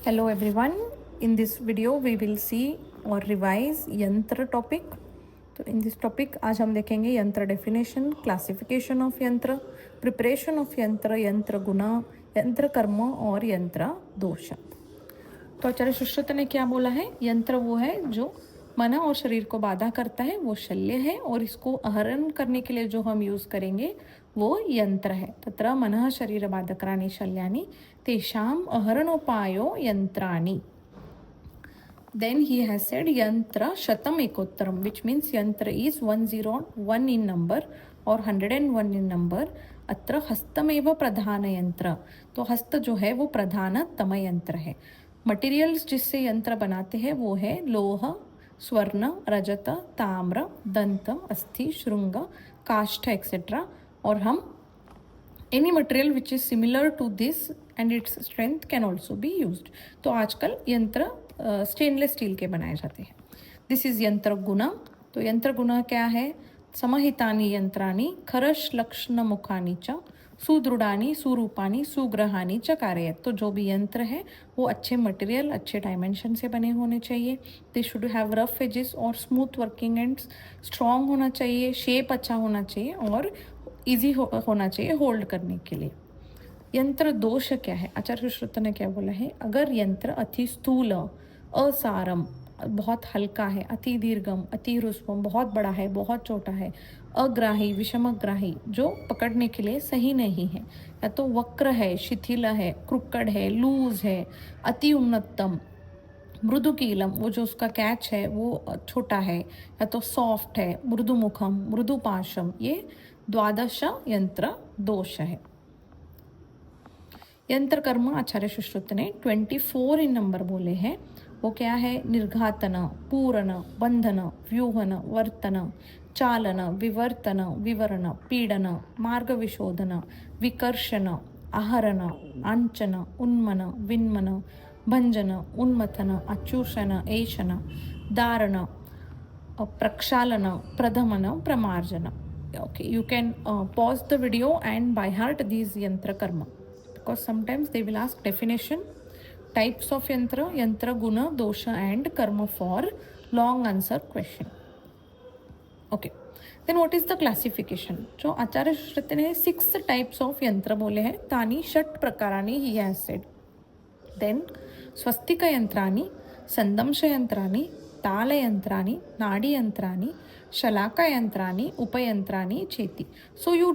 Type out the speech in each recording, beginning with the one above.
Hello everyone. In this video we will see or revise यंत्र topic. तो in this topic आज हम देखेंगे यंत्र डेफिनेशन, क्लासिफिकेशन ऑफ यंत्र, प्रिपरेशन ऑफ यंत्र, यंत्र गुना, यंत्र कर्म और यंत्र दोष. तो आचार्य सुश्रुत ने क्या बोला है? यंत्र वो है जो मन और शरीर को बाधा करता है, वो शल्य है, और इसको आहरण करने के लिए जो हम यूज़ करेंगे वो यंत्र है. तत्र मनः शरीर बाधकानि शल्यानि तेषाम आहरणोपायो यंत्राणि. Then he has said yantra shatam ekottaram, which means yantra is 101 in number or 101 in number. अत्र हस्तमेव प्रधान यंत्र. तो हस्त जो है वो प्रधानतम यंत्र है. मटेरियल्स जिससे यंत्र बनाते हैं वो है लोह, स्वर्ण, रजत, ताम्र, दंत, अस्थि, श्रृंग, काष्ठ एक्सेट्रा. और हम any material which is similar to this and its strength can also be used. तो आजकल यंत्र स्टेनलेस स्टील के बनाए जाते हैं. दिस इज यंत्र गुण. तो यंत्र गुण क्या है? समहितानि यंत्राणि खरश्लक्ष्णमुखानि च सुदृढ़ानि सुरूपानि सुग्रहानि च कारयेत्. तो जो भी यंत्र है वो अच्छे मटेरियल, अच्छे डायमेंशन से बने होने चाहिए. They should have rough edges और स्मूथ वर्किंग एंड्स. स्ट्रॉन्ग होना चाहिए, शेप अच्छा होना चाहिए और ईजी होना चाहिए होल्ड करने के लिए. यंत्र दोष क्या है? आचार्य सुश्रुत ने क्या बोला है? अगर यंत्र अति स्थूल, असारम, बहुत हल्का है, अति दीर्घम, अति ह्रस्वम, बहुत बड़ा है, बहुत छोटा है, अग्राही, विषमग्राही, जो पकड़ने के लिए सही नहीं है, या तो वक्र है, शिथिल है, क्रुक्कड़ है, लूज है, अति उन्नतम, मृदुकीलम, वो जो उसका कैच है वो छोटा है, या तो सॉफ्ट है, मृदुमुखम, मृदुपाशम, ये द्वादश यंत्र दोष है. यंत्र कर्म आचार्य सुश्रुत ने 24 इन नंबर बोले हैं. वो क्या है? निर्घातन, पूरण, बंधन, व्यूहन, वर्तन, चालन, विवर्तन, विवरण, पीडन, मार्ग विशोधन, विकर्षण, आहरण, आंचन, उन्मन, विन्मन, भंजन, उन्मथन, अचूषण, एषण, धारण, प्रक्षालन, Pradhaman, प्रमार्जन. Okay, you can pause the video and by heart these yantra karma, because sometimes they will ask definition, types of yantra guna, dosha and karma for long answer question. Okay, then what is the classification? जो आचार्य सुश्रुत ने 6 types of यंत्र बोले हैं. तानि षट प्रकारानि he has said. Then स्वस्तिक यंत्राणि, संदंश यंत्राणि, ताल यंत्राणि, नाड़ी यंत्राणि, शलाका यंत्राणि, उपयंत्राणि चेति. So you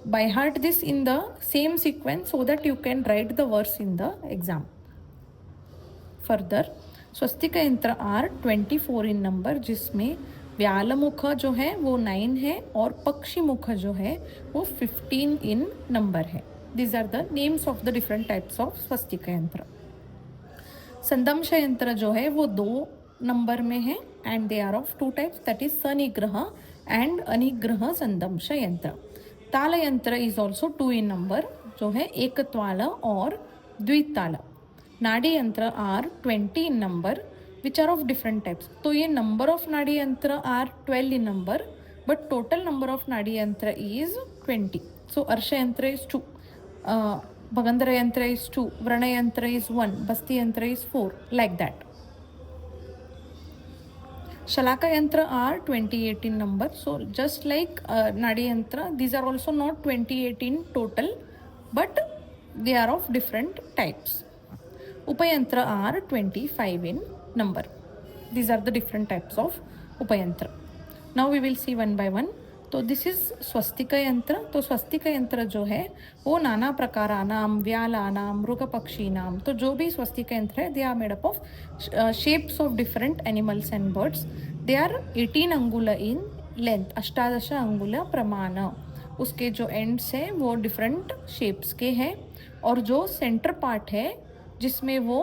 by heart this in the same sequence so that you can write the verse in the exam. Further, स्वस्तिक यंत्र are 24 in number, जिसमें व्यालमुख जो है वो 9 है और पक्षी मुख जो है वो 15 in number है. These are the names of the different types of स्वस्तिक यंत्र. संदंश यंत्र जो है वो 2 नंबर में है and they are of 2 types, that is सनिग्रह एंड अनिग्रह संदंश यंत्र. ताल यंत्र इज ऑल्सो 2 इन नंबर, जो है एक ताल और द्विताल. नाड़ी यंत्र are 20 in number which are of different types. तो ये नंबर ऑफ नाड़ी यंत्र are 12 in number but total number of नाड़ी यंत्र इज 20. सो अर्श यंत्र इज 2, भगंधर यंत्र is 2, व्रण यंत्र is 1, बस्ती यंत्र is 4, like that. Shalaka yantra are 28 in number. So just like Nadi yantra, these are also not 28 in total, but they are of different types. Upayantra are 25 in number. These are the different types of Upayantra. Now we will see one by one. तो this is स्वस्तिक यंत्र. तो स्वस्तिक यंत्र जो है वो नाना प्रकारानाम, व्यालानाम, मृग पक्षीनाम, तो जो भी स्वस्तिक यंत्र है they are made up of shapes of different animals and birds. They are 18 अंगुल इन लेंथ, 18 अंगुल प्रमाण. उसके जो एंड्स हैं वो डिफरेंट शेप्स के हैं और जो सेंटर पार्ट है जिसमें वो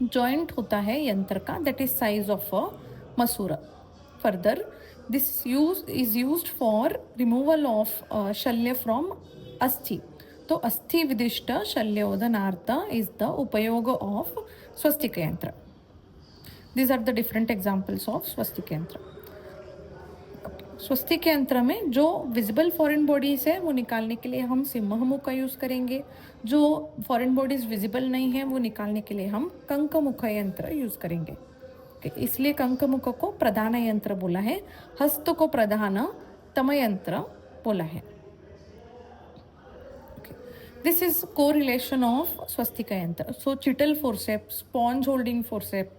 जॉइंट होता है यंत्र का, that is size of a masoor. Further this is used for removal of shalya from asthi. तो अस्थि विदिष्ट शल्योदनार्थ is the upayoga of swastika yantra. These are the different examples of swastika yantra. Okay. स्वस्तिक यंत्र में जो visible foreign bodies है वो निकालने के लिए हम सिंहमुख का यूज़ करेंगे, जो फॉरेन बॉडीज़ विजिबल नहीं है वो निकालने के लिए हम कंकमुख यंत्र यूज़ करेंगे। इसलिए कंकमुख को प्रधान यंत्र बोला है, हस्त को प्रधान तम यंत्र बोला है। दिस इज कोरिलेशन ऑफ स्वस्तिक यंत्र। So Cheatle forceps, sponge holding forceps,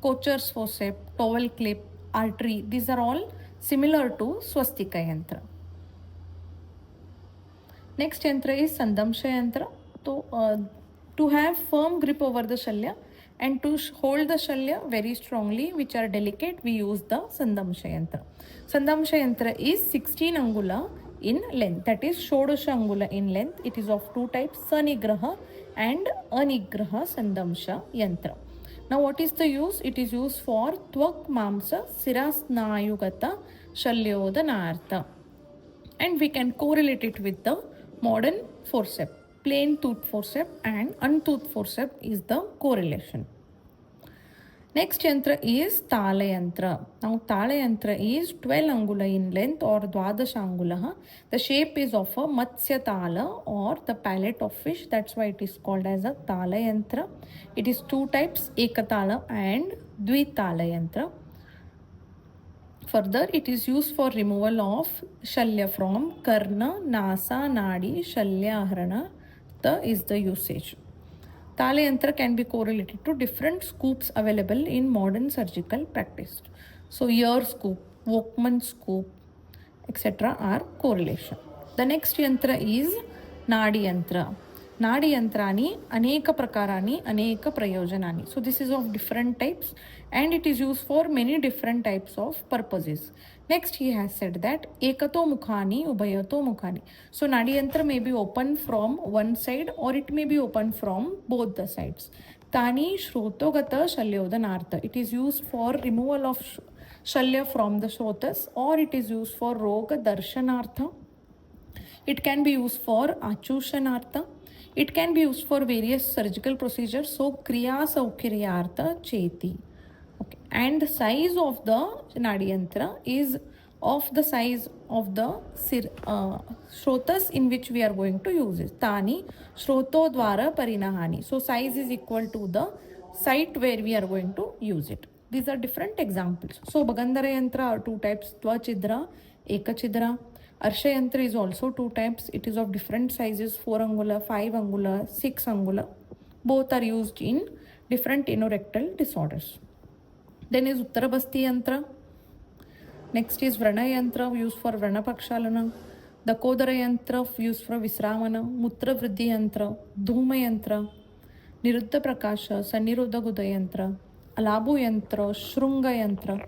Kocher's forceps, towel clip, artery, these are all similar to swastika yantra. Next yantra is sandamsha yantra. So to have firm grip over the shalya and to hold the shalya very strongly, which are delicate, we use the sandamsha yantra. Sandamsha yantra is 16 angula in length, that is shodasha angula in length. It is of two types, sanigraha and anigraha sandamsha yantra. Now what is the use? It is used for tvak mamsa sirasnayugata shalyodanartha, and we can correlate it with the modern forceps. Plain tooth forceps and untoothed forceps is the correlation. Next yantra is Tala yantra. Now Tala yantra is 12 angula in length or Dwadasha angula. The shape is of a Matsya Tala or the palate of fish. That's why it is called as a Tala yantra. It is two types, Ekatala and Dvitala yantra. Further, it is used for removal of shalya from karna, nasa, nadi, shalya ahrana. The is the usage. Tala yantra can be correlated to different scoops available in modern surgical practice. So ear scoop, Volkmann scoop, etc. are correlation. The next yantra is Nadi yantra. Nadi yantrani aneka prakarani aneka prayojanani. So this is of different types and it is used for many different types of purposes. Next he has said that ekato mukhani ubayato mukhani. So Nadi yantra may be open from one side or it may be open from both the sides. Tani shrotogata shalyodanartha. It is used for removal of shalya from the shrotas or it is used for roga darshanartha. It can be used for achushanartha. It can be used for various surgical procedures. So kriya saukhiryartha cheti. Okay. And the size of the Nadi yantra is of the size of the shrotas in which we are going to use it. Tani shroto dwara parinahani. So size is equal to the site where we are going to use it. These are different examples. So Bagandhara yantra are two types, Tvachidra, Ekachidra. Arsha yantra is also two types. It is of different sizes, 4 angula, 5 angula, 6 angula. Both are used in different anorectal disorders. Then is Uttarabasti yantra. Next is Vrana yantra, used for Vrana Pakshalana. Dakodara yantra, used for Visramana. Mutra Vriddhi yantra, Dhuma yantra, Niruddha Prakasha, Saniruddha Guda yantra, Alabu yantra, Shrunga yantra,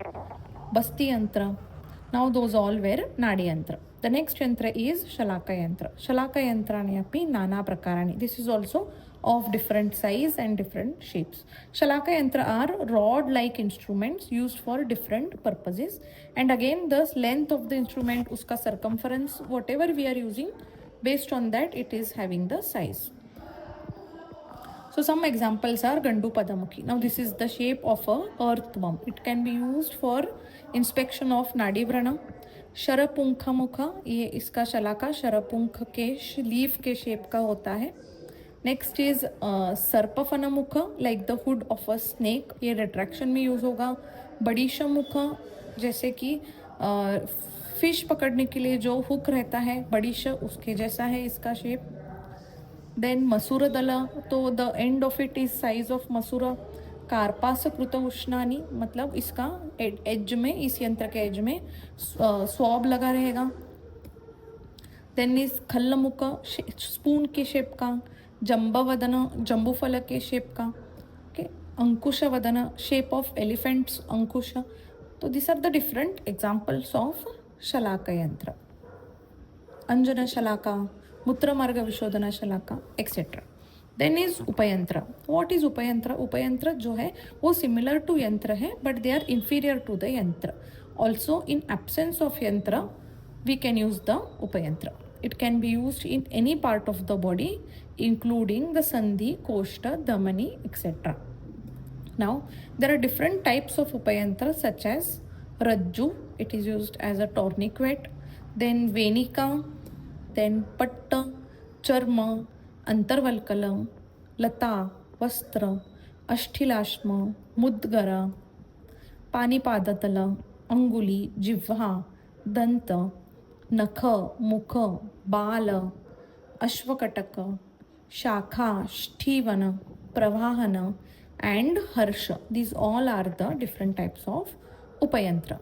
Basti yantra. Now those all were Nadi yantra. The next yantra is Shalaka yantra. Shalaka yantrani api nana prakarani. This is also of different size and different shapes. Shalaka yantra are rod-like instruments used for different purposes. And again, the length of the instrument, uska circumference, whatever we are using, based on that it is having the size. So some examples are Gandu Padamukhi. Now this is the shape of a earthworm. It can be used for inspection of Nadi Vrana. शरपुंख मुखा, ये इसका शलाका शरपुंख के leaf के shape का होता है. Next is सर्पफन मुख, like the hood of a snake, ये रिट्रैक्शन में यूज होगा. बड़ीश मुख, जैसे कि फिश पकड़ने के लिए जो हुक रहता है बड़ीश, उसके जैसा है इसका शेप. देन मसूर दला, तो the end of it is size of मसूरा. कार्पास कृत उष्णानी, मतलब इसका एज में, इस यंत्र के एज में स्वॉब लगा रहेगा. देन इज खल्लमुख, स्पून के शेप का. जंबवदन, जंबूफल के शेप का. Okay. Ankush Vadan, shape of elephants, अंकुश. तो this are the different examples of शलाका यंत्र. अंजन शलाका, मूत्रमार्ग विशोधना शलाका, एक्सेट्रा. देन इज उपयंत्र. व्हाट इज उपयंत्र? उपयंत्र जो है वो सिमिलर टू यंत्र है but they are inferior to the यंत्र. ऑल्सो इन एब्सेंस ऑफ यंत्र वी कैन यूज द उपयंत्र. It can be used in any part of the body including the संधि, कोष्ठ, धमनी, etcetera. Now there are different types of upayantra such as Rajju, it is used as a tourniquet. Then Venika, then Patta, Charma, Antarvalkalam, Lata, Vastra, Ashthilashma, Mudgara, पानिपादतल, अंगुली, जिह्वा, दंत, नख, मुख, बाल, अश्वकटक, शाखा, स्ठीवन, प्रवाहन, and harsha. These all are the different types of upayantra.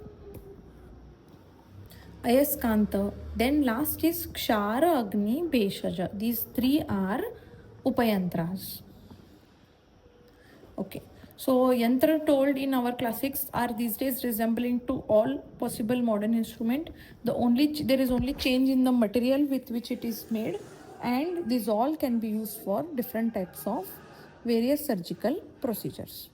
Ayaskanta. Then last is Kshara, Agni, Beshaja. These three are upayantras. Okay. So yantra told in our classics are these days resembling to all possible modern instrument. There is only change in the material with which it is made, and these all can be used for different types of various surgical procedures.